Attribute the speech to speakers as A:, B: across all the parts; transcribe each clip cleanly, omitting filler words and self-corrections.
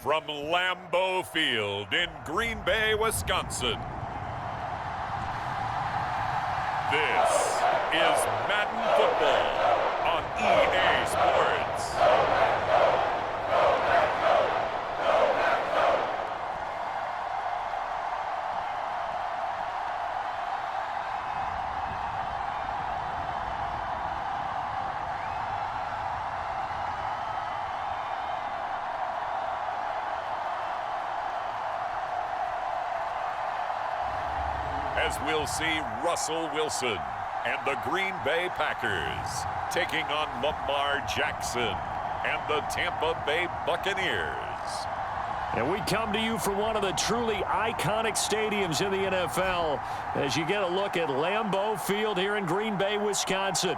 A: from Lambeau Field in Green Bay, Wisconsin. This is Madden Football on EA Sports. As we'll see Russell Wilson and the Green Bay Packers taking on Lamar Jackson and the Tampa Bay Buccaneers.
B: And we come to you from one of the truly iconic stadiums in the NFL as you get a look at Lambeau Field here in Green Bay, Wisconsin.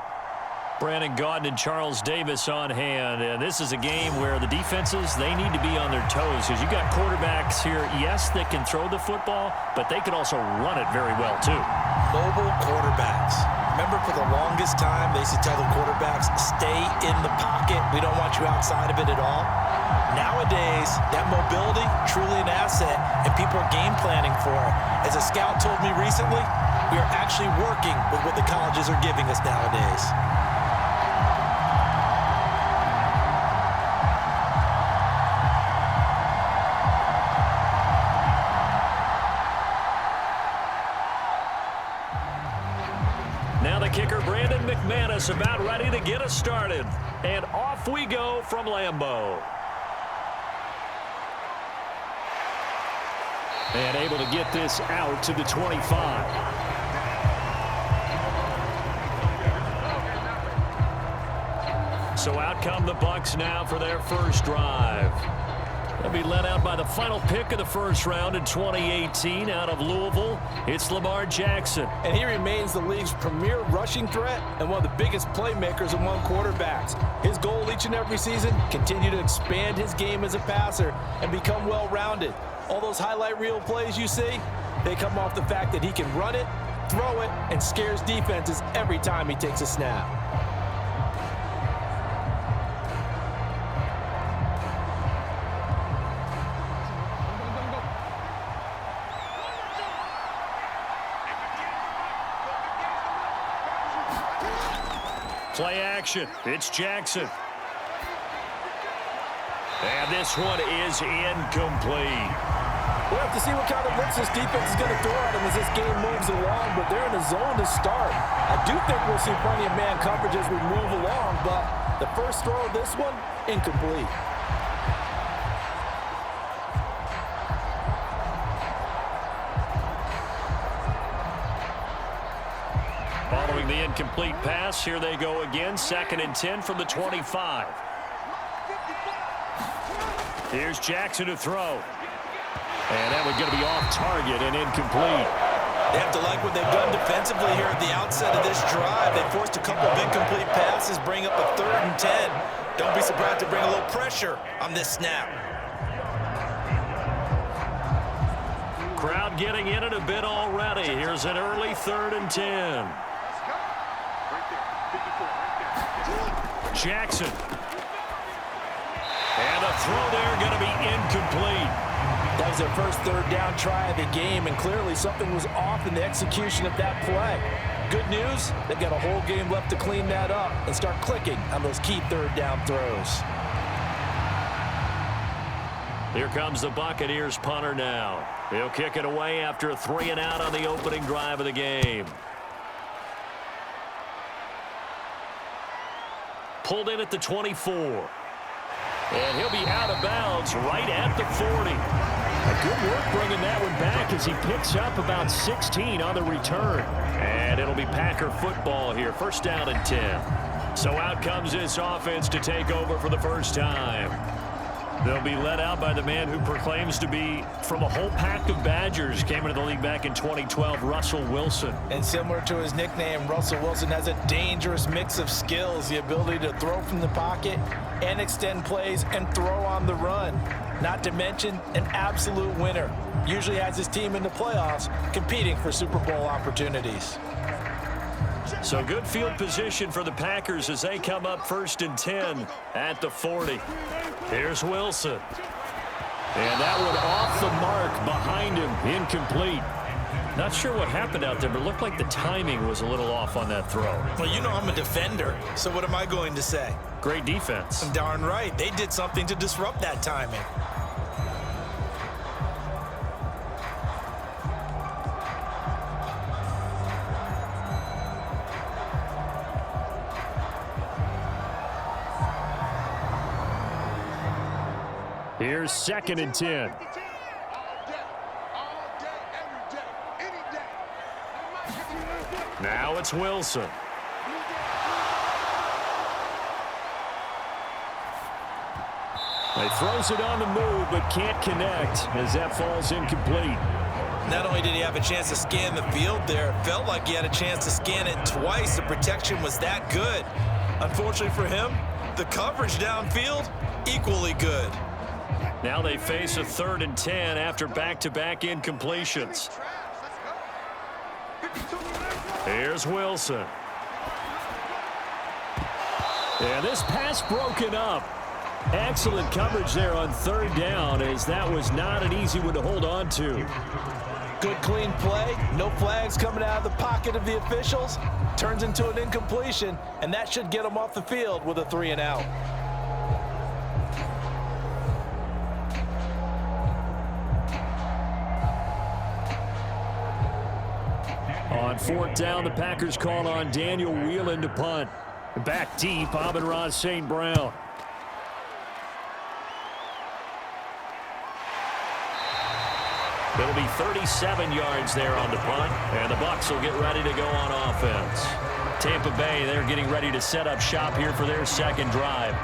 B: Brandon Gaudin and Charles Davis on hand, and this is a game where the defenses, they need to be on their toes because you got quarterbacks here, yes, that can throw the football, but they can also run it very well too.
C: Mobile quarterbacks. Remember, for the longest time, they used to tell the quarterbacks, stay in the pocket. We don't want you outside of it at all. Nowadays, that mobility, truly an asset, and people are game planning for it. As a scout told me recently, we are actually working with what the colleges are giving us nowadays.
B: Now the kicker, Brandon McManus, about ready to get us started. And off we go from Lambeau. And able to get this out to the 25. So out come the Bucs now for their first drive. They'll be led out by the final pick of the first round in 2018 out of Louisville. It's Lamar Jackson.
D: And he remains the league's premier rushing threat and one of the biggest playmakers among quarterbacks. His goal each and every season, continue to expand his game as a passer and become well-rounded. All those highlight reel plays you see, they come off the fact that he can run it, throw it, and scares defenses every time he takes a snap.
B: Play action. It's Jackson. And this one is incomplete.
D: We'll have to see what kind of looks this defense is going to throw at him as this game moves along, but they're in a zone to start. I do think we'll see plenty of man coverage as we move along, but the first throw of this one, incomplete.
B: Following the incomplete pass, here they go again. 2nd and 10 from the 25. Here's Jackson to throw. And that one's going to be off target and incomplete.
C: They have to like what they've done defensively here at the outset of this drive. They forced a couple of incomplete passes, bring up a 3rd and 10. Don't be surprised to bring a little pressure on this snap.
B: Crowd getting in it a bit already. Here's an early 3rd and 10. Jackson. And a throw there going to be incomplete.
D: That was their first 3rd down try of the game, and clearly something was off in the execution of that play. Good news, they've got a whole game left to clean that up and start clicking on those key 3rd down throws.
B: Here comes the Buccaneers punter now. He'll kick it away after a 3-and-out on the opening drive of the game. Pulled in at the 24. And he'll be out of bounds right at the 40. Good work bringing that one back as he picks up about 16 on the return. And it'll be Packer football here. 1st down and 10. So out comes this offense to take over for the first time. They'll be led out by the man who proclaims to be from a whole pack of Badgers. Came into the league back in 2012, Russell Wilson.
D: And similar to his nickname, Russell Wilson has a dangerous mix of skills, the ability to throw from the pocket and extend plays and throw on the run. Not to mention an absolute winner. Usually has his team in the playoffs competing for Super Bowl opportunities.
B: So good field position for the Packers as they come up 1st and 10 at the 40. Here's Wilson. And that one off the mark behind him, incomplete. Not sure what happened out there, but it looked like the timing was a little off on that throw.
C: Well, you know I'm a defender, so what am I going to say?
B: Great defense.
C: Darn right. They did something to disrupt that timing.
B: Here's 2nd and 10. Now it's Wilson. He throws it on the move, but can't connect as that falls incomplete.
C: Not only did he have a chance to scan the field there, it felt like he had a chance to scan it twice. The protection was that good. Unfortunately for him, the coverage downfield, equally good.
B: Now they face a 3rd and 10 after back-to-back incompletions. Here's Wilson. And this pass broken up. Excellent coverage there on 3rd down, as that was not an easy one to hold on to.
D: Good clean play. No flags coming out of the pocket of the officials. Turns into an incompletion, and that should get them off the field with a 3 and out.
B: On 4th down, the Packers call on Daniel Whelan to punt. Back deep, Amon-Ra St. Brown. It'll be 37 yards there on the punt, and the Bucs will get ready to go on offense. Tampa Bay, they're getting ready to set up shop here for their 2nd drive.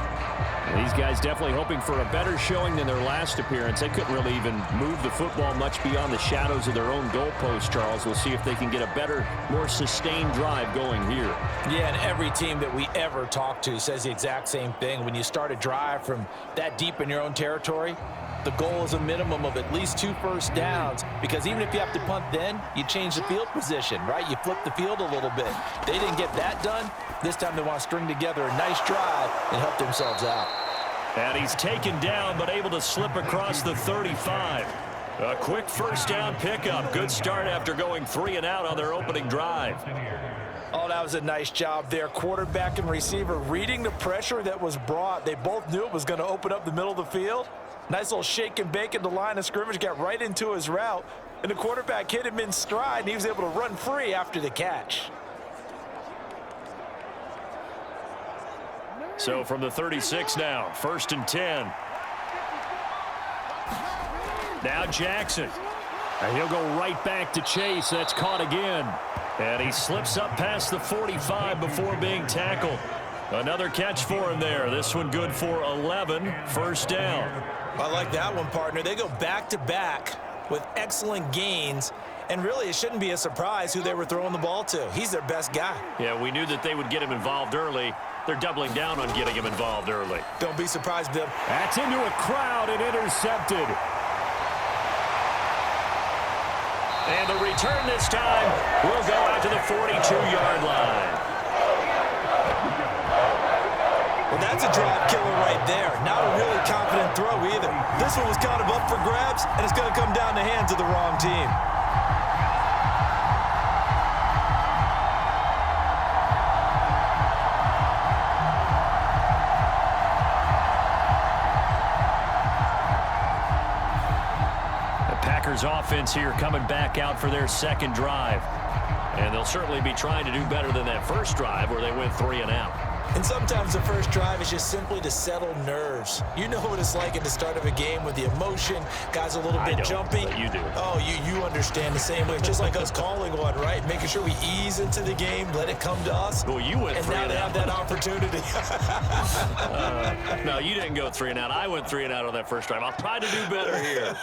B: These guys definitely hoping for a better showing than their last appearance. They couldn't really even move the football much beyond the shadows of their own goalpost, Charles. We'll see if they can get a better, more sustained drive going here.
D: Yeah, and every team that we ever talk to says the exact same thing. When you start a drive from that deep in your own territory, the goal is a minimum of at least 2 first downs, because even if you have to punt then, you change the field position, right? You flip the field a little bit. They didn't get that done. This time they want to string together a nice drive and help themselves out.
B: And he's taken down, but able to slip across the 35. A quick 1st down pickup. Good start after going 3 and out on their opening drive.
D: Oh, that was a nice job there. Quarterback and receiver reading the pressure that was brought. They both knew it was going to open up the middle of the field. Nice little shake and bake at the line of scrimmage, got right into his route, and the quarterback hit him in stride, and he was able to run free after the catch.
B: So from the 36 now, 1st and 10. Now Jackson. And he'll go right back to Chase. That's caught again. And he slips up past the 45 before being tackled. Another catch for him there. This one good for 11. 1st down.
C: I like that one, partner. They go back-to-back with excellent gains. And really, it shouldn't be a surprise who they were throwing the ball to. He's their best guy.
B: Yeah, we knew that they would get him involved early. They're doubling down on getting him involved early.
C: Don't be surprised, Bill.
B: That's into a crowd and intercepted. And the return this time will go out to the 42-yard line.
C: Well, that's a drive killer right there. Not a really confident throw either. This one was kind of up for grabs, and it's going to come down the hands of the wrong team.
B: Offense here coming back out for their 2nd drive. And they'll certainly be trying to do better than that 1st drive where they went 3 and out.
C: And sometimes the first drive is just simply to settle nerves. You know what it's like at the start of a game with the emotion, guys a little bit jumpy.
B: But you do.
C: Oh, you understand the same way. Just like us calling one, right? Making sure we ease into the game, let it come to us.
B: Well, you went 3 and out.
C: And now they have that opportunity.
B: No, you didn't go 3 and out. I went 3 and out on that 1st drive. I'll try to do better here.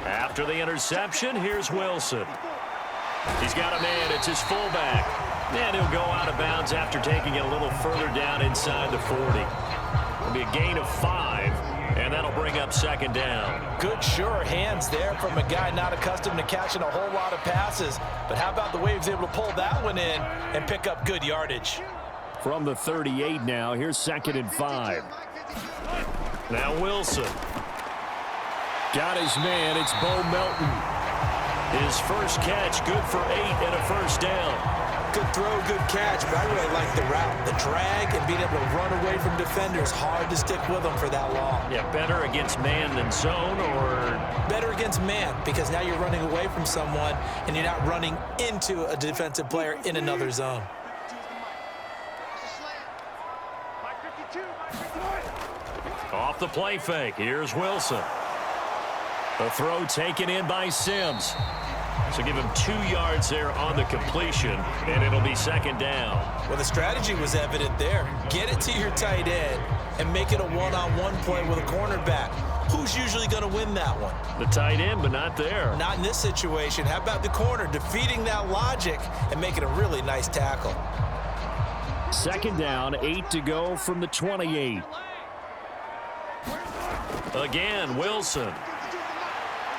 B: After the interception, here's Wilson. He's got a man. It's his fullback. And he'll go out of bounds after taking it a little further down inside the 40. It'll be a gain of 5, and that'll bring up 2nd down.
D: Good, sure hands there from a guy not accustomed to catching a whole lot of passes. But how about the way he was able to pull that one in and pick up good yardage?
B: From the 38 now, here's 2nd and 5. Now Wilson. Got his man. It's Bo Melton. His first catch, good for 8 and a first down.
C: Good throw, good catch, but I really like the route. The drag and being able to run away from defenders, hard to stick with them for that long.
B: Yeah, better against man than zone, or?
C: Better against man, because now you're running away from someone and you're not running into a defensive player in another zone.
B: Off the play fake, here's Wilson. The throw taken in by Sims. So give him 2 yards there on the completion, and it'll be second down.
C: Well, the strategy was evident there. Get it to your tight end and make it a one-on-one play with a cornerback. Who's usually going to win that one?
B: The tight end, but not there.
C: Not in this situation. How about the corner defeating that logic and making a really nice tackle?
B: Second down, 8 to go from the 28. Again, Wilson.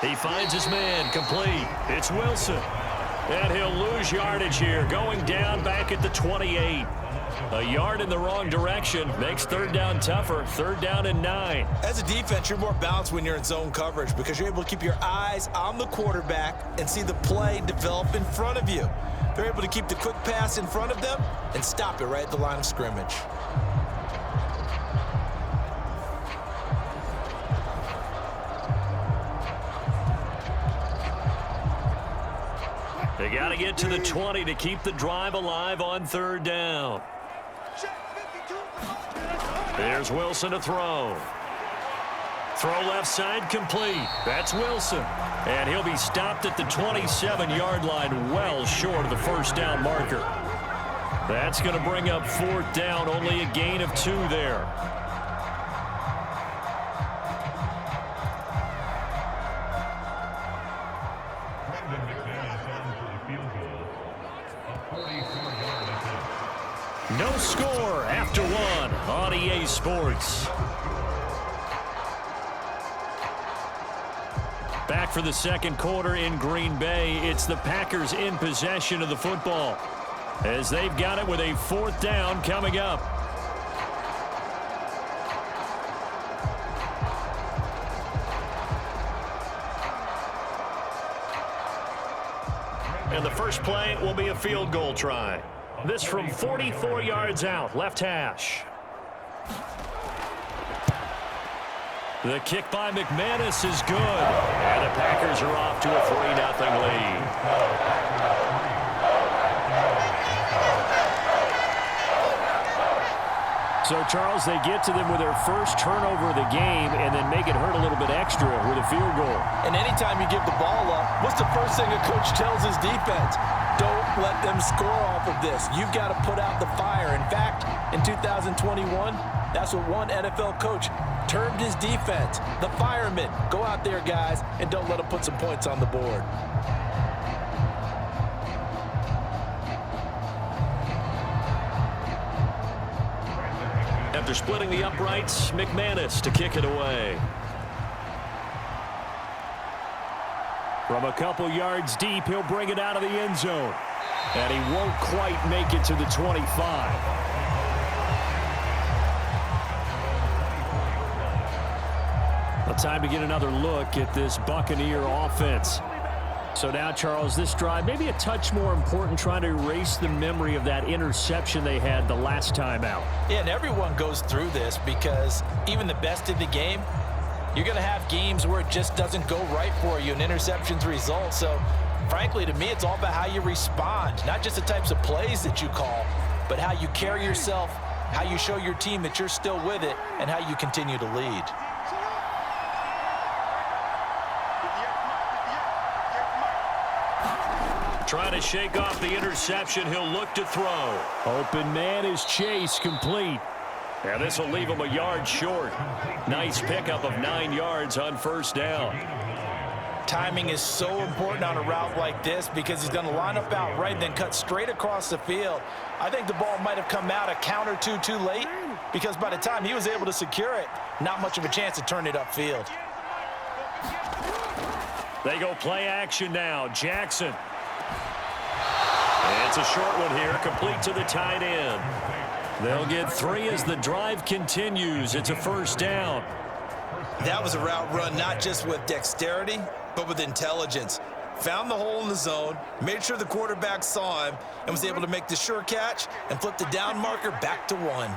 B: He finds his man, complete. It's Wilson. And he'll lose yardage here, going down back at the 28. A yard in the wrong direction makes third down tougher. Third down and 9.
C: As a defense, you're more balanced when you're in zone coverage because you're able to keep your eyes on the quarterback and see the play develop in front of you. They're able to keep the quick pass in front of them and stop it right at the line of scrimmage.
B: They got to get to the 20 to keep the drive alive on third down. There's Wilson to throw. Throw left side complete. That's Wilson. And he'll be stopped at the 27-yard line, well short of the first down marker. That's going to bring up fourth down, only a gain of 2 there. No score after 1 on EA Sports. Back for the second quarter in Green Bay. It's the Packers in possession of the football as they've got it with a fourth down coming up. And the first play will be a field goal try. This from 44 yards out, left hash. The kick by McManus is good. And the Packers are off to a 3-0 lead. So, Charles, they get to them with their first turnover of the game and then make it hurt a little bit extra with a field goal.
C: And anytime you give the ball up, what's the first thing a coach tells his defense? Don't let them score off of this. You've got to put out the fire. In fact, in 2021, that's what one NFL coach termed his defense. The firemen. Go out there, guys, and don't let them put some points on the board.
B: After splitting the uprights, McManus to kick it away. From a couple yards deep, he'll bring it out of the end zone. And he won't quite make it to the 25. Well, time to get another look at this Buccaneer offense. So now, Charles, this drive maybe a touch more important, trying to erase the memory of that interception they had the last time out.
C: Yeah, and everyone goes through this because even the best in the game, you're going to have games where it just doesn't go right for you and interceptions result. So, frankly, to me, it's all about how you respond, not just the types of plays that you call, but how you carry yourself, how you show your team that you're still with it, and how you continue to lead.
B: Trying to shake off the interception. He'll look to throw. Open man is Chase, complete. And this will leave him a yard short. Nice pickup of 9 yards on first down.
C: Timing is so important on a route like this because he's going to line up out right and then cut straight across the field. I think the ball might have come out a count or two too late because by the time he was able to secure it, not much of a chance to turn it upfield.
B: They go play action now. Jackson. And it's a short one here, complete to the tight end. They'll get 3 as the drive continues. It's a first down.
C: That was a route run not just with dexterity, but with intelligence. Found the hole in the zone, made sure the quarterback saw him, and was able to make the sure catch and flip the down marker back to 1.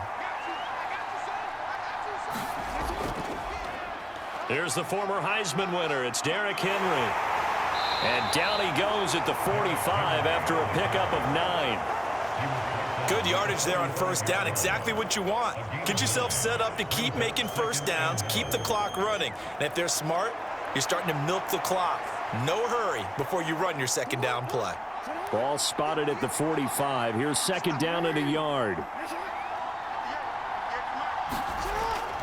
B: Here's the former Heisman winner. It's Derrick Henry. And down he goes at the 45 after a pickup of 9.
C: Good yardage there on first down. Exactly what you want. Get yourself set up to keep making first downs, keep the clock running. And if they're smart, you're starting to milk the clock. No hurry before you run your second down play.
B: Ball spotted at the 45. Here's second down and a yard.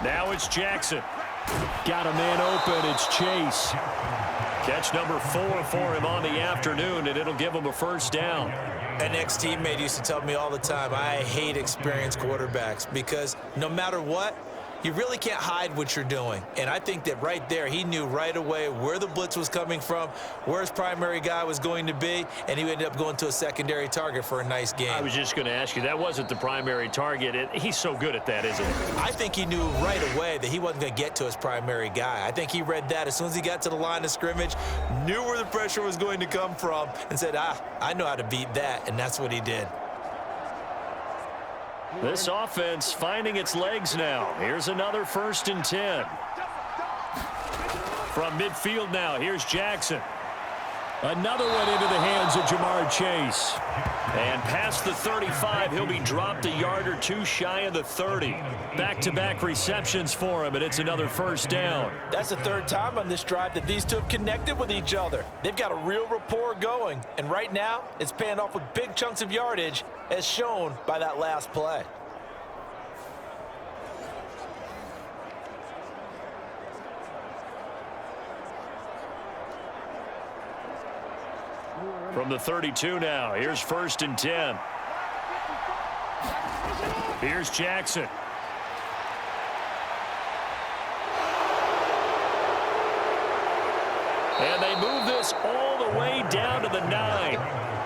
B: Now it's Jackson. Got a man open. It's Chase. Catch number 4 for him on the afternoon, and it'll give him a first down.
C: An ex-teammate used to tell me all the time, I hate experienced quarterbacks because no matter what, you really can't hide what you're doing. And I think that right there, he knew right away where the blitz was coming from, where his primary guy was going to be, and he ended up going to a secondary target for a nice game.
B: I was just going to ask you, that wasn't the primary target. He's so good at that, isn't he?
C: I think he knew right away that he wasn't going to get to his primary guy. I think he read that as soon as he got to the line of scrimmage, knew where the pressure was going to come from, and said, I know how to beat that, and that's what he did.
B: This offense finding its legs now. Here's another 1st and 10. From midfield now, here's Jackson. Another one into the hands of Jamar Chase. And past the 35, he'll be dropped a yard or 2 shy of the 30. Back-to-back receptions for him, and it's another first down.
D: That's the 3rd time on this drive that these two have connected with each other. They've got a real rapport going, and right now it's paying off with big chunks of yardage, as shown by that last play.
B: From the 32 now, here's 1st and 10. Here's Jackson. And they move this all the way down to the 9.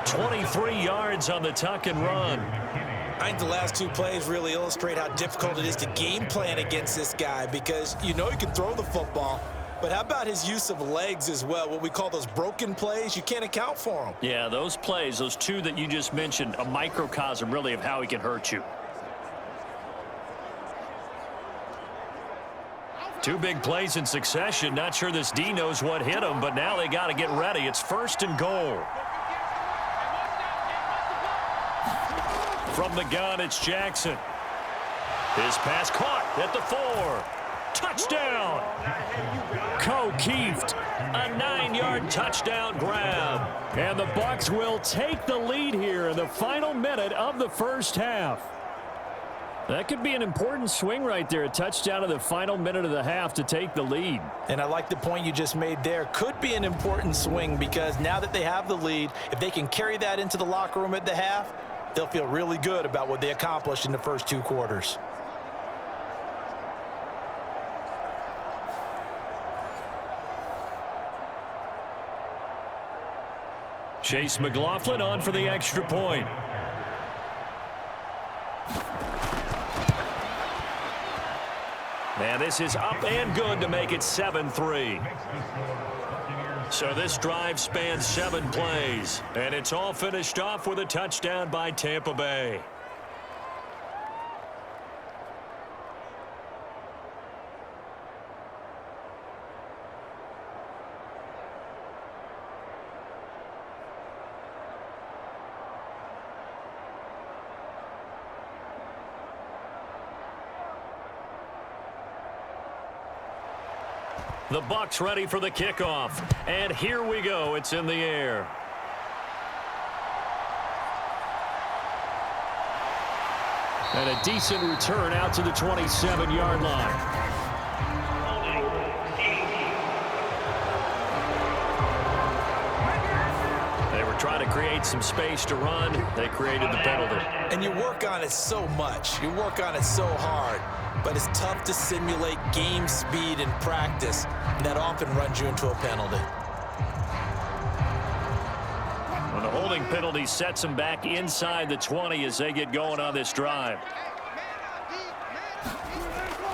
B: 23 yards on the tuck and run.
C: I think the last 2 plays really illustrate how difficult it is to game plan against this guy because you know he can throw the football. But how about his use of legs as well? What we call those broken plays, you can't account for them.
B: Yeah, those plays, those 2 that you just mentioned, a microcosm really of how he can hurt you. 2 big plays in succession. Not sure this D knows what hit him, but now they got to get ready. It's 1st and goal. From the gun, it's Jackson. His pass caught at the 4. Touchdown! Keeft, a 9-yard touchdown grab. And the Bucs will take the lead here in the final minute of the first half. That could be an important swing right there, a touchdown in the final minute of the half to take the lead.
D: And I like the point you just made there. Could be an important swing because now that they have the lead, if they can carry that into the locker room at the half, they'll feel really good about what they accomplished in the first 2 quarters.
B: Chase McLaughlin on for the extra point. And this is up and good to make it 7-3. So this drive spans 7 plays, and it's all finished off with a touchdown by Tampa Bay. The Bucs ready for the kickoff. And here we go. It's in the air. And a decent return out to the 27-yard line. They were trying to create some space to run. They created the penalty.
C: And you work on it so much. You work on it so hard. But it's tough to simulate game speed in practice, and that often runs you into a penalty.
B: When the holding penalty sets them back inside the 20 as they get going on this drive.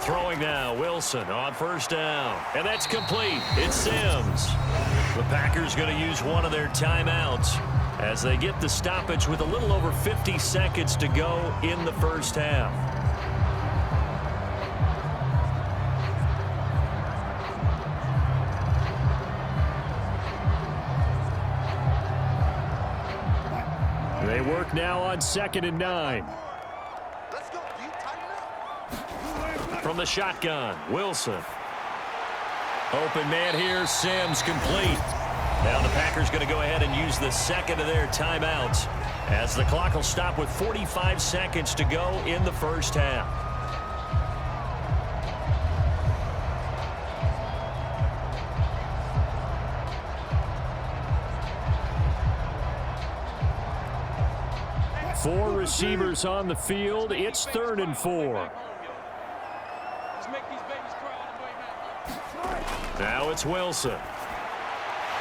B: Throwing now, Wilson on first down. And that's complete. It's Sims. The Packers going to use one of their timeouts as they get the stoppage with a little over 50 seconds to go in the first half. They work now on 2nd and 9. From the shotgun, Wilson. Open man here, Sims complete. Now the Packers going to go ahead and use the second of their timeouts as the clock will stop with 45 seconds to go in the first half. Four receivers on the field. It's 3rd and 4. Now it's Wilson.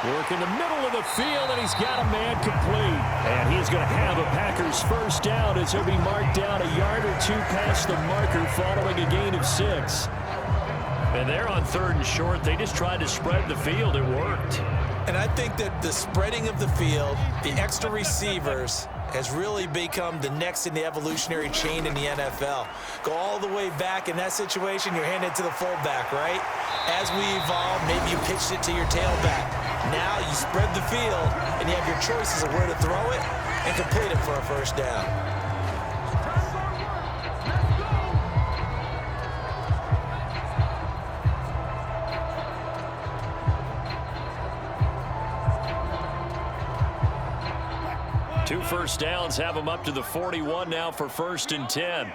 B: Work in the middle of the field, and he's got a man complete. And he's going to have a Packers first down as he'll be marked down a yard or two past the marker following a gain of 6. And they're on 3rd and short. They just tried to spread the field. It worked.
C: And I think that the spreading of the field, the extra receivers, has really become the next in the evolutionary chain in the NFL. Go all the way back in that situation, you're handed to the fullback, right? As we evolve, maybe you pitched it to your tailback. Now you spread the field, and you have your choices of where to throw it and complete it for a first down.
B: Two first downs have them up to the 41 now for 1st and 10.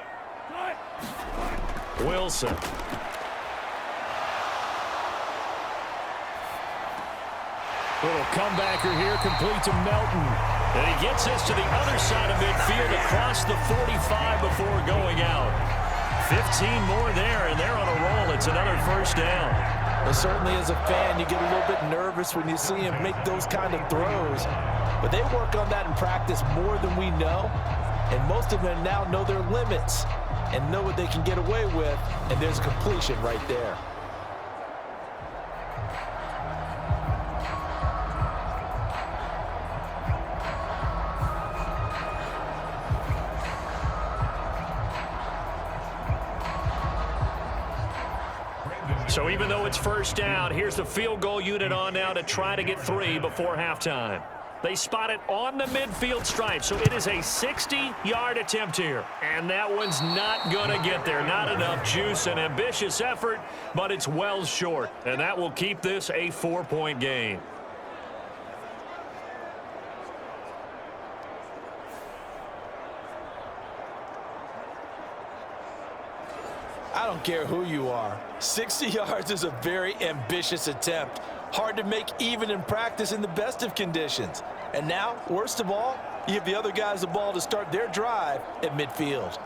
B: Wilson. Little comebacker here, complete to Melton. And he gets us to the other side of midfield across the 45 before going out. 15 more there, and they're on a roll. It's another first down.
D: Well, certainly as a fan, you get a little bit nervous when you see him make those kind of throws. But they work on that in practice more than we know. And most of them now know their limits and know what they can get away with. And there's a completion right there.
B: So even though it's first down, here's the field goal unit on now to try to get 3 before halftime. They spot it on the midfield stripe, so it is a 60-yard attempt here. And that one's not going to get there. Not enough juice. An ambitious effort, but it's well short. And that will keep this a 4-point game.
D: I don't care who you are. 60 yards is a very ambitious attempt. Hard to make even in practice in the best of conditions. And now, worst of all, you give the other guys the ball to start their drive at midfield.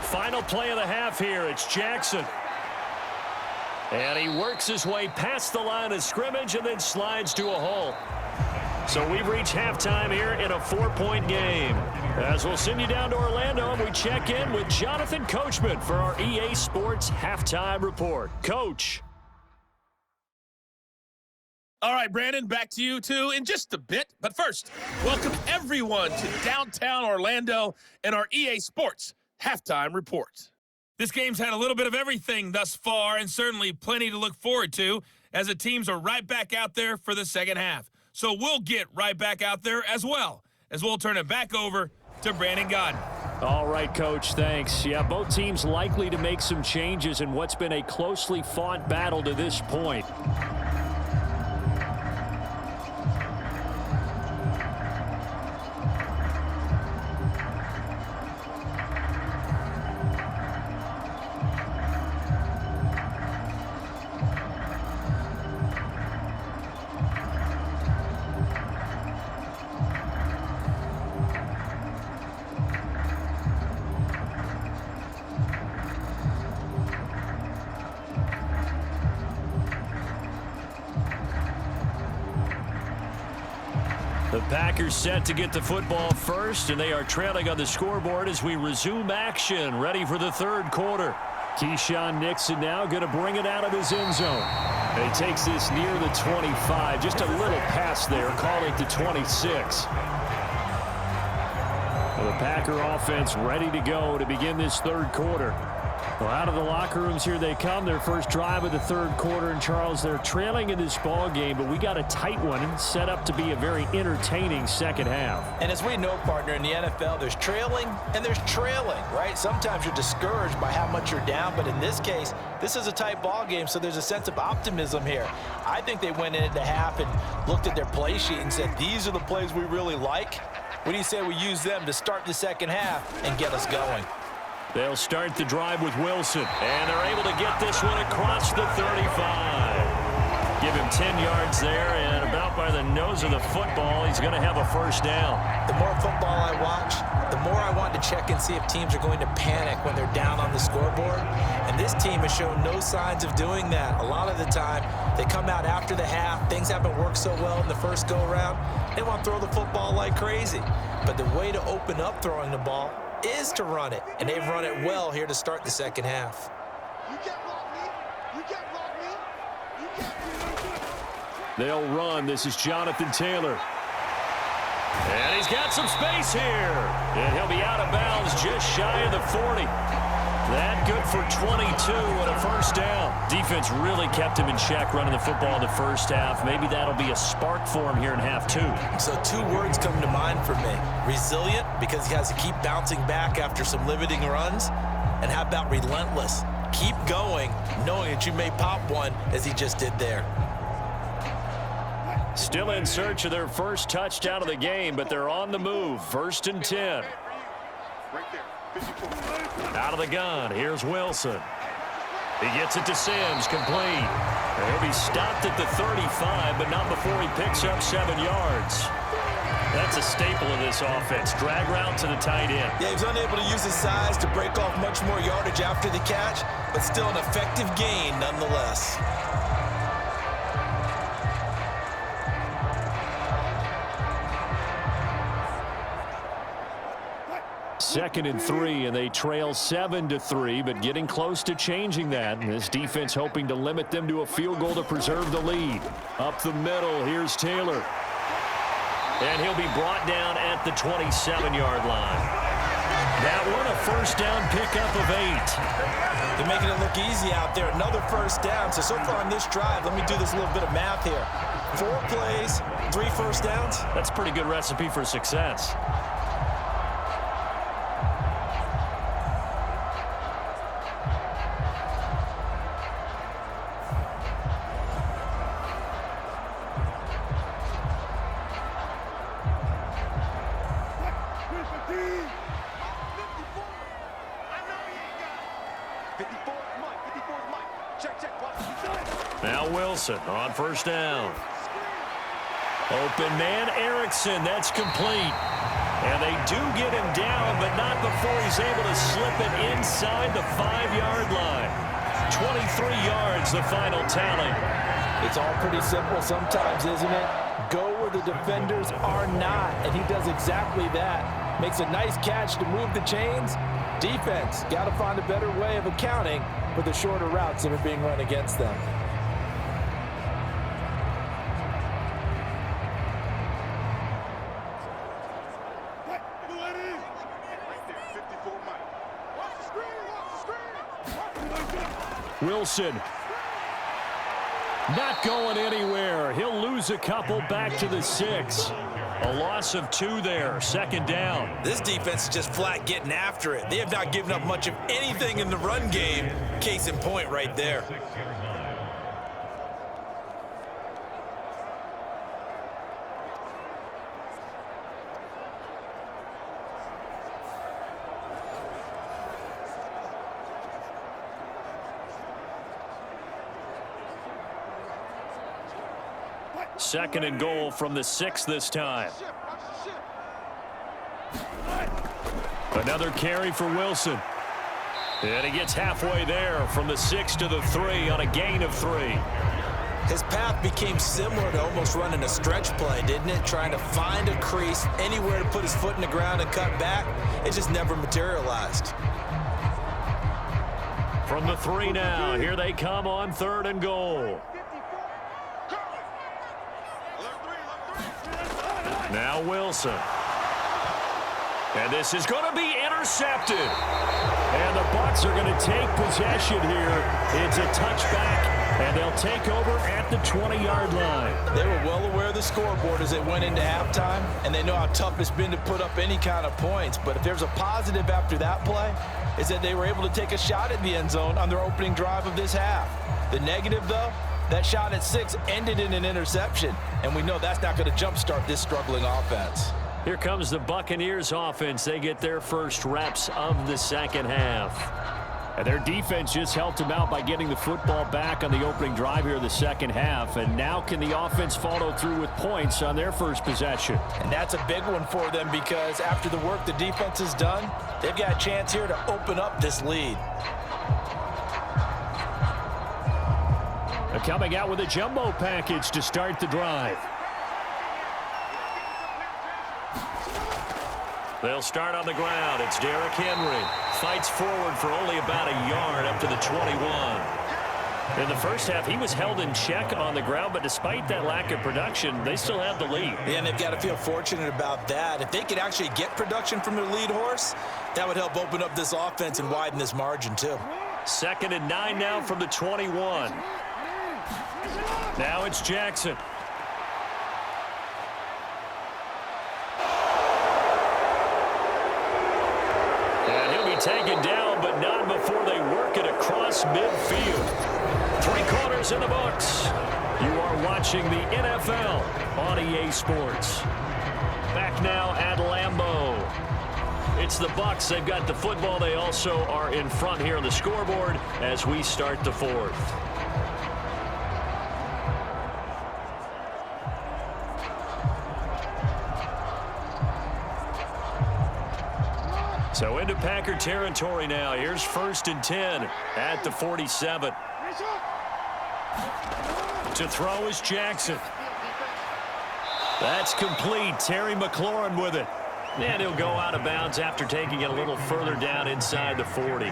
B: Final play of the half here. It's Jackson. And he works his way past the line of scrimmage and then slides to a halt. So we've reached halftime here in a 4-point game. As we'll send you down to Orlando and we check in with Jonathan Coachman for our EA Sports Halftime Report. Coach.
E: All right, Brandon, back to you, too, in just a bit. But first, welcome everyone to downtown Orlando and our EA Sports Halftime Report. This game's had a little bit of everything thus far and certainly plenty to look forward to as the teams are right back out there for the second half. So we'll get right back out there as well as we'll turn it back over to Brandon Godden.
B: All right, Coach, thanks. Yeah, both teams likely to make some changes in what's been a closely fought battle to this point. The Packers set to get the football first, and they are trailing on the scoreboard as we resume action, ready for the third quarter. Keyshawn Nixon now going to bring it out of his end zone. He takes this near the 25. Just a little pass there, calling it the 26. The Packer offense ready to go to begin this third quarter. Well, out of the locker rooms here they come. Their first drive of the third quarter. And, Charles, they're trailing in this ball game, but we got a tight one set up to be a very entertaining second half.
C: And as we know, partner, in the NFL, there's trailing and there's trailing, right? Sometimes you're discouraged by how much you're down, but in this case, this is a tight ball game, so there's a sense of optimism here. I think they went into half and looked at their play sheet and said, these are the plays we really like. What do you say we use them to start the second half and get us going?
B: They'll start the drive with Wilson, and they're able to get this one across the 35. Give him 10 yards there, and about by the nose of the football, he's going to have a first down.
C: The more football I watch, the more I want to check and see if teams are going to panic when they're down on the scoreboard. And this team has shown no signs of doing that. A lot of the time, they come out after the half. Things haven't worked so well in the first go-around. They want to throw the football like crazy. But the way to open up throwing the ball is to run it, and they've run it well here to start the second half.
B: They'll run. This is Jonathan Taylor. And he's got some space here. And he'll be out of bounds just shy of the 40. That good for 22 and a first down. Defense really kept him in check running the football in the first half. Maybe that'll be a spark for him here in half two.
C: So two words come to mind for me. Resilient, because he has to keep bouncing back after some limiting runs. And how about relentless? Keep going, knowing that you may pop one as he just did there.
B: Still in search of their first touchdown of the game, but they're on the move. 1st and 10. Out of the gun, here's Wilson. He gets it to Sims, complete. He'll be stopped at the 35, but not before he picks up 7 yards. That's a staple of this offense. Drag route to the tight end.
C: Yeah, he was unable to use his size to break off much more yardage after the catch, but still an effective gain nonetheless.
B: 2nd and 3, and they trail 7-3, but getting close to changing that. And this defense hoping to limit them to a field goal to preserve the lead. Up the middle, here's Taylor. And he'll be brought down at the 27-yard line. That one a first down pickup of 8.
C: They're making it look easy out there. Another first down. So far on this drive, let me do this little bit of math here. 4 plays, 3 first downs.
B: That's a pretty good recipe for success. Now Wilson on first down. Open man, Erickson. That's complete. And they do get him down, but not before he's able to slip it inside the 5-yard line. 23 yards, the final tally.
D: It's all pretty simple sometimes, isn't it? Go where the defenders are not, and he does exactly that. Makes a nice catch to move the chains. Defense got to find a better way of accounting for the shorter routes that are being run against them.
B: Wilson not going anywhere. He'll lose a couple back to the 6. A loss of 2 there. 2nd down.
C: This defense is just flat getting after it. They have not given up much of anything in the run game. Case in point right there.
B: Second and goal from the 6 this time. Another carry for Wilson. And he gets halfway there from the 6 to the 3 on a gain of 3.
C: His path became similar to almost running a stretch play, didn't it? Trying to find a crease, anywhere to put his foot in the ground and cut back. It just never materialized.
B: From the 3 now, here they come on 3rd and goal. Now Wilson. And this is going to be intercepted. And the Bucs are going to take possession here. It's a touchback, and they'll take over at the 20-yard line.
D: They were well aware of the scoreboard as they went into halftime, and they know how tough it's been to put up any kind of points. But if there's a positive after that play, is that they were able to take a shot at the end zone on their opening drive of this half. The negative, though, that shot at 6 ended in an interception, and we know that's not going to jumpstart this struggling offense.
B: Here comes the Buccaneers offense. They get their first reps of the second half. And their defense just helped them out by getting the football back on the opening drive here of the second half. And now can the offense follow through with points on their first possession?
D: And that's a big one for them because after the work the defense has done, they've got a chance here to open up this lead.
B: They're coming out with a jumbo package to start the drive. They'll start on the ground. It's Derrick Henry. Fights forward for only about a yard up to the 21. In the first half, he was held in check on the ground, but despite that lack of production, they still have the lead.
C: Yeah, and they've got to feel fortunate about that. If they could actually get production from their lead horse, that would help open up this offense and widen this margin too.
B: 2nd and 9 now from the 21. Now it's Jackson. Taken down, but not before they work it across midfield. 3 quarters in the books. You are watching the NFL on EA Sports. Back now at Lambeau. It's the Bucs. They've got the football. They also are in front here on the scoreboard as we start the 4th. So into Packer territory now. Here's 1st and 10 at the 47. To throw is Jackson. That's complete. Terry McLaurin with it. And he'll go out of bounds after taking it a little further down inside the 40.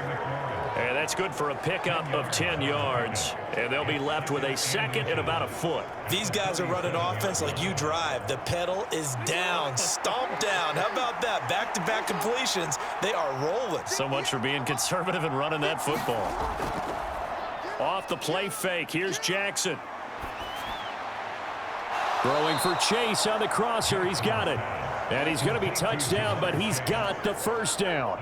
B: And that's good for a pickup of 10 yards. And they'll be left with a 2nd and about a foot.
C: These guys are running offense like you drive. The pedal is down, stomp down. How about that? Back-to-back completions. They are rolling.
B: So much for being conservative and running that football. Off the play fake. Here's Jackson. Throwing for Chase on the crosser. He's got it. And he's going to be touched down, but he's got the first down.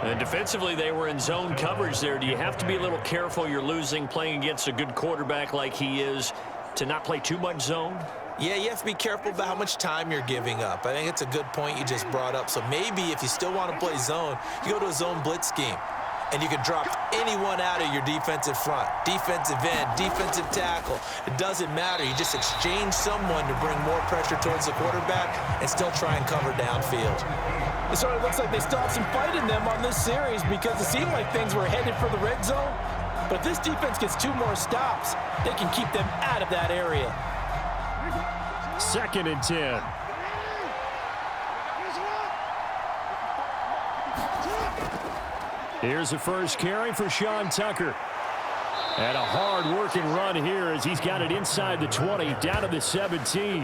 B: And defensively, they were in zone coverage there. Do you have to be a little careful? You're losing, playing against a good quarterback like he is, to not play too much zone?
C: Yeah, you have to be careful about how much time you're giving up. I think it's a good point you just brought up. So maybe if you still want to play zone, you go to a zone blitz scheme. And you can drop anyone out of your defensive front. Defensive end, defensive tackle. It doesn't matter. You just exchange someone to bring more pressure towards the quarterback and still try and cover downfield.
D: It sort of looks like they still have some fight in them on this series because it seemed like things were headed for the red zone. But if this defense gets 2 more stops, they can keep them out of that area.
B: 2nd and 10. Here's the first carry for Sean Tucker. And a hard-working run here as he's got it inside the 20, down to the 17.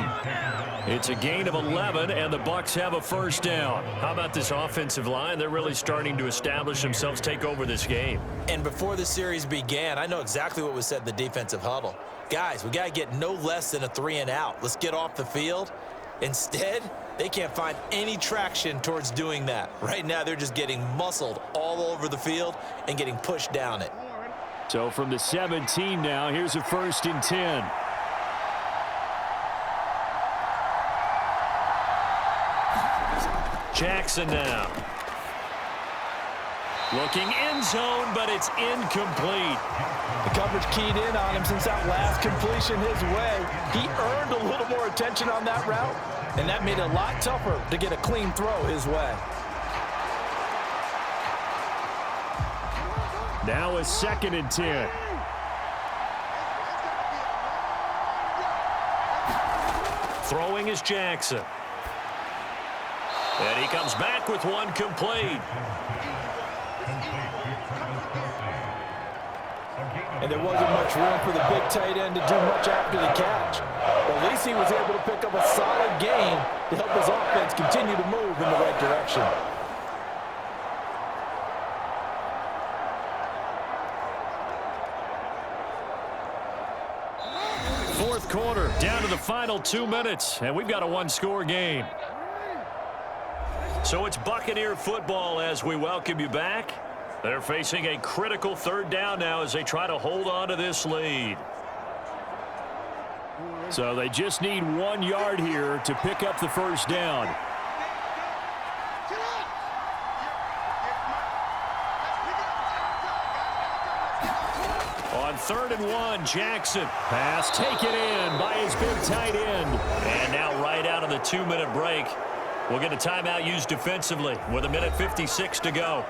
B: It's a gain of 11, and the Bucs have a first down. How about this offensive line? They're really starting to establish themselves, take over this game.
C: And before the series began, I know exactly what was said in the defensive huddle. Guys, we got to get no less than a 3 and out. Let's get off the field. Instead, they can't find any traction towards doing that. Right now, they're just getting muscled all over the field and getting pushed down it.
B: So from the 17 now, here's a 1st and 10. Jackson now. Looking end zone, but it's incomplete.
D: The coverage keyed in on him since that last completion his way. He earned a little more attention on that route, and that made it a lot tougher to get a clean throw his way.
B: Now a 2nd and 10. Throwing is Jackson. And he comes back with one complete.
D: And there wasn't much room for the big tight end to do much after the catch. But at least he was able to pick up a solid gain to help his offense continue to move in the right direction.
B: Fourth quarter, down to the final 2 minutes, and we've got a one-score game. So it's Buccaneer football as we welcome you back. They're facing a critical third down now as they try to hold on to this lead. So they just need 1 yard here to pick up the first down. On 3rd and 1, Jackson. Pass taken in by his big tight end. And now right out of the 2-minute break, we'll get a timeout used defensively with 1:56 to go.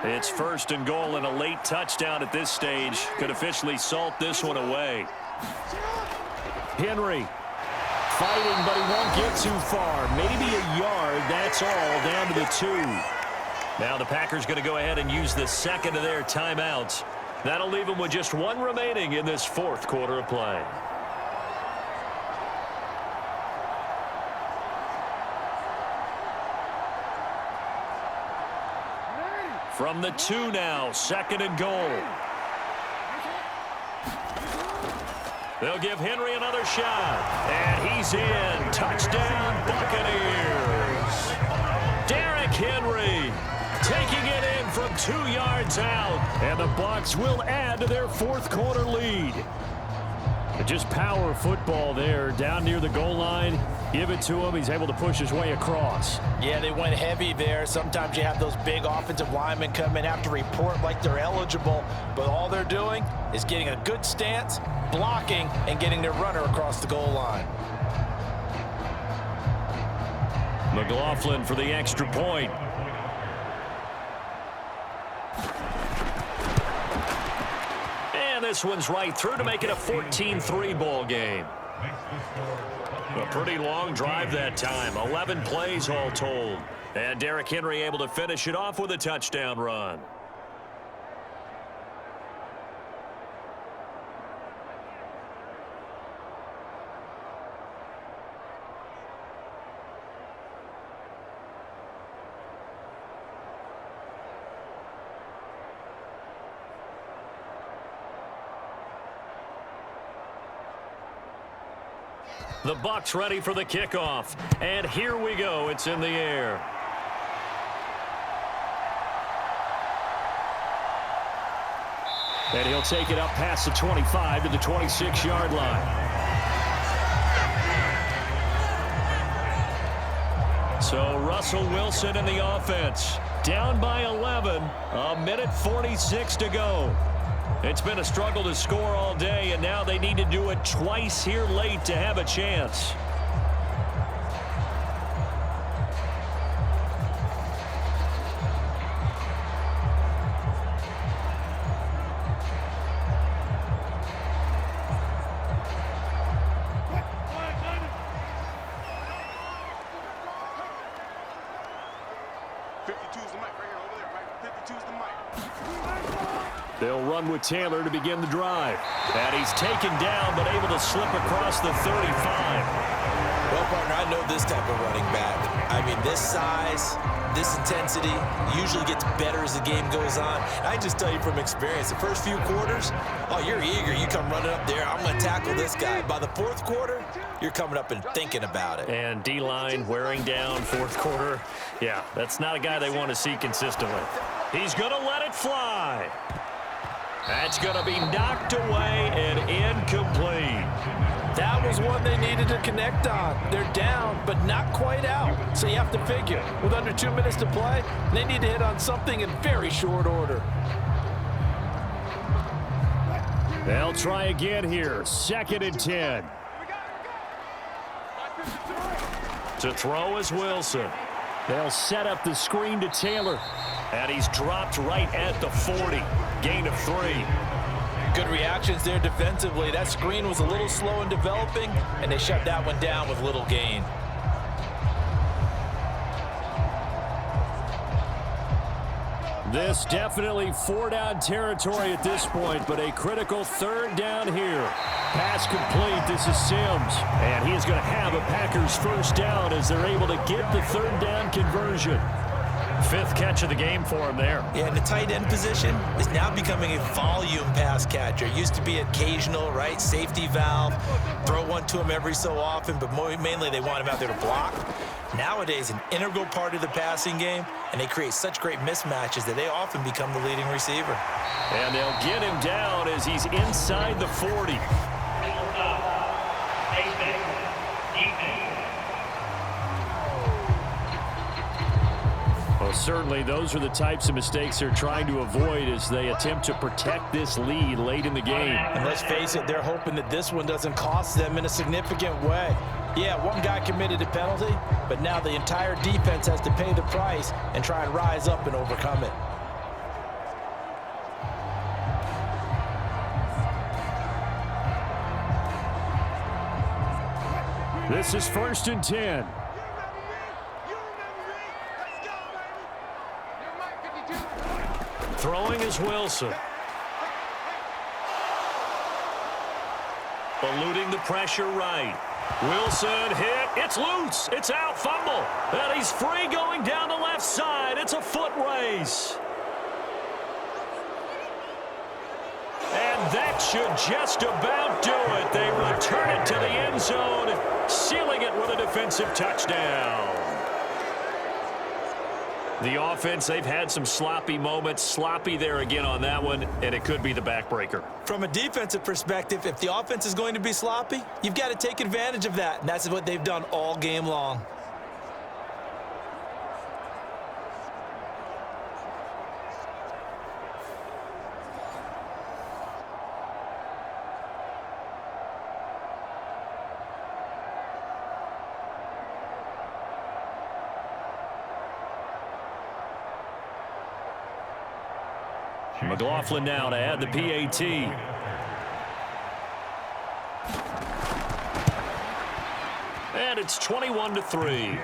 B: It's 1st and goal, and a late touchdown at this stage could officially salt this one away. Henry fighting, but he won't get too far. Maybe a yard, that's all, down to the 2. Now the Packers going to go ahead and use the second of their timeouts. That'll leave them with just 1 remaining in this 4th quarter of play. From the 2 now, 2nd and goal. They'll give Henry another shot. And he's in. Touchdown, Buccaneers. Derrick Henry taking it in from 2 yards out. And the Bucs will add to their 4th quarter lead. Just power football there down near the goal line. Give it to him. He's able to push his way across.
C: Yeah, they went heavy there. Sometimes you have those big offensive linemen come in, have to report like they're eligible, but all they're doing is getting a good stance, blocking, and getting their runner across the goal line.
B: McLaughlin for the extra point. And this one's right through to make it a 14-3 ball game. A pretty long drive that time. 11 plays all told. And Derrick Henry able to finish it off with a touchdown run. The Bucs ready for the kickoff. And here we go. It's in the air. And he'll take it up past the 25 to the 26-yard line. So Russell Wilson in the offense. Down by 11. 1:46 to go. It's been a struggle to score all day, and now they need to do it twice here late to have a chance. They'll run with Taylor to begin the drive. And he's taken down, but able to slip across the 35.
C: Well, partner, I know this type of running back. I mean, this size, this intensity usually gets better as the game goes on. I just tell you from experience, the first few quarters, oh, you're eager. You come running up there. I'm going to tackle this guy. By the 4th quarter, you're coming up and thinking about it.
B: And D-line wearing down 4th quarter. Yeah, that's not a guy they want to see consistently. He's going to let it fly. That's going to be knocked away and incomplete.
D: That was one they needed to connect on. They're down, but not quite out. So you have to figure, with under 2 minutes to play, they need to hit on something in very short order.
B: They'll try again here. 2nd and 10. To throw is Wilson. They'll set up the screen to Taylor. And he's dropped right at the 40. Gain of 3.
D: Good reactions there defensively. That screen was a little slow in developing, and they shut that one down with little gain.
B: This definitely 4-down territory at this point, but a critical 3rd down here. Pass complete. This is Sims. And he is going to have a Packers 1st down as they're able to get the 3rd down conversion. 5th catch of the game for him there.
C: Yeah, and the tight end position is now becoming a volume pass catcher. It used to be occasional, right? Safety valve. Throw one to him every so often, but mainly they want him out there to block. Nowadays, an integral part of the passing game, and they create such great mismatches that they often become the leading receiver.
B: And they'll get him down as he's inside the 40. Well, certainly those are the types of mistakes they're trying to avoid as they attempt to protect this lead late in the game.
D: And let's face it, they're hoping that this one doesn't cost them in a significant way. Yeah, one guy committed a penalty, but now the entire defense has to pay the price and try and rise up and overcome it.
B: This is 1st and 10. Throwing is Wilson. Eluding the pressure right. Wilson hit. It's loose. It's out. Fumble. And he's free going down the left side. It's a foot race. And that should just about do it. They return it to the end zone, sealing it with a defensive touchdown. The offense, they've had some sloppy moments. Sloppy there again on that one, and it could be the backbreaker.
C: From a defensive perspective, if the offense is going to be sloppy, you've got to take advantage of that, and that's what they've done all game long.
B: McLaughlin now to add the PAT. And it's 21-3.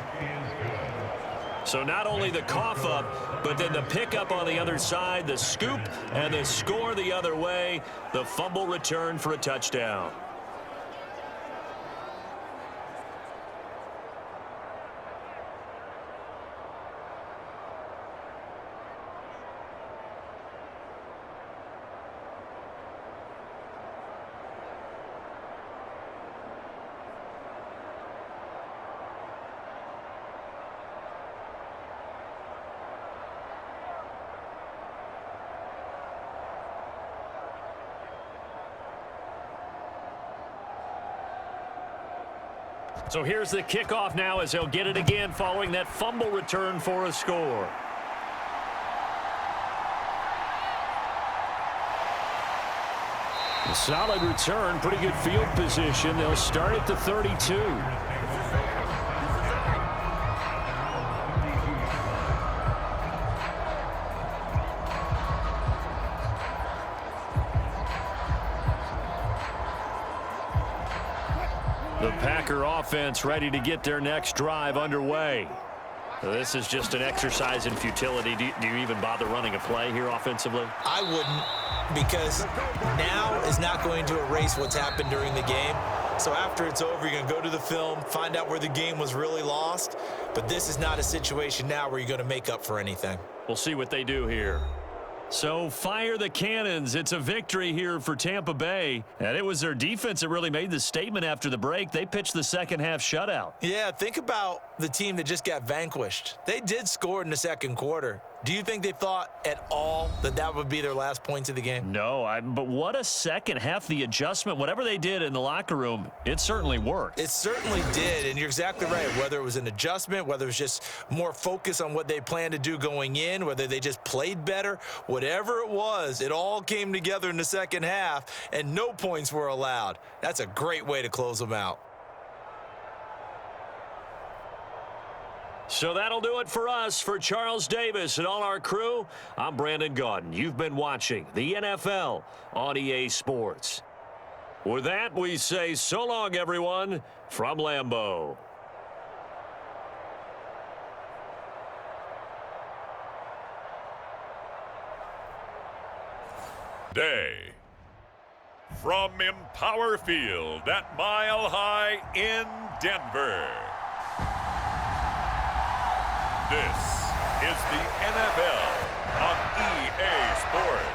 B: So not only the cough up, but then the pickup on the other side, the scoop, and the score the other way. The fumble return for a touchdown. So here's the kickoff now as they'll get it again following that fumble return for a score. A solid return, pretty good field position. They'll start at the 32. The Packer offense ready to get their next drive underway. So this is just an exercise in futility. Do you even bother running a play here offensively?
C: I wouldn't, because now is not going to erase what's happened during the game. So after it's over, you're going to go to the film, find out where the game was really lost. But this is not a situation now where you're going to make up for anything.
B: We'll see what they do here. So fire the cannons. It's a victory here for Tampa Bay. And it was their defense that really made the statement after the break. They pitched the second half shutout.
C: Yeah, think about the team that just got vanquished. They did score in the second quarter. Do you think they thought at all that that would be their last points of the game?
B: No, but what a second half. The adjustment, whatever they did in the locker room, it certainly worked.
C: It certainly did, and you're exactly right. Whether it was an adjustment, whether it was just more focus on what they planned to do going in, whether they just played better, whatever it was, it all came together in the second half, and no points were allowed. That's a great way to close them out.
B: So that'll do it for us. For Charles Davis and all our crew, I'm Brandon Gaudin. You've been watching the NFL on EA Sports. With that, we say so long, everyone, from Lambeau.
A: Day. From Empower Field at Mile High in Denver. This is the NFL on EA Sports.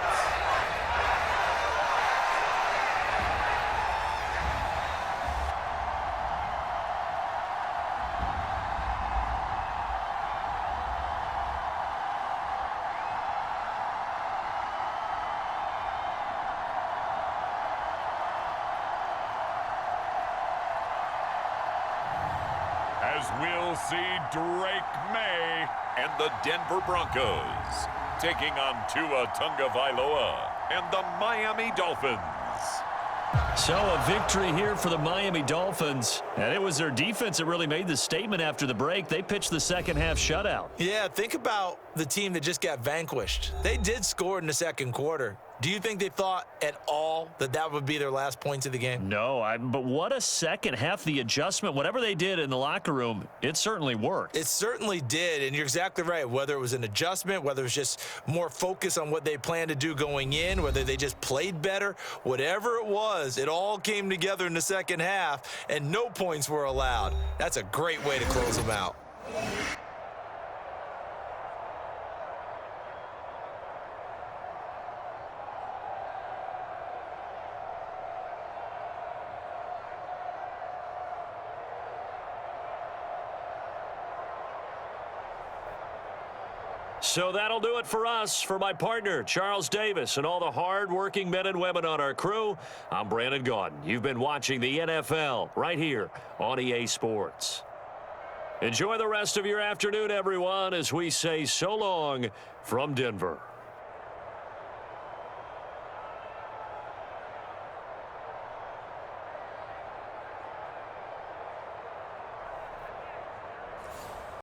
A: As we'll see Drake May and the Denver Broncos taking on Tua Tagovailoa and the Miami Dolphins.
B: So a victory here for the Miami Dolphins. And it was their defense that really made the statement after the break. They pitched the second half shutout.
C: Yeah, think about the team that just got vanquished. They did score in the second quarter. Do you think they thought at all that that would be their last points of the game?
B: No, but what a second half. The adjustment, whatever they did in the locker room, it certainly worked.
C: It certainly did, and you're exactly right. Whether it was an adjustment, whether it was just more focus on what they planned to do going in, whether they just played better, whatever it was, it all came together in the second half, and no points were allowed. That's a great way to close them out.
B: So that'll do it for us. For my partner, Charles Davis, and all the hard-working men and women on our crew, I'm Brandon Gaudin. You've been watching the NFL right here on EA Sports. Enjoy the rest of your afternoon, everyone, as we say so long from Denver.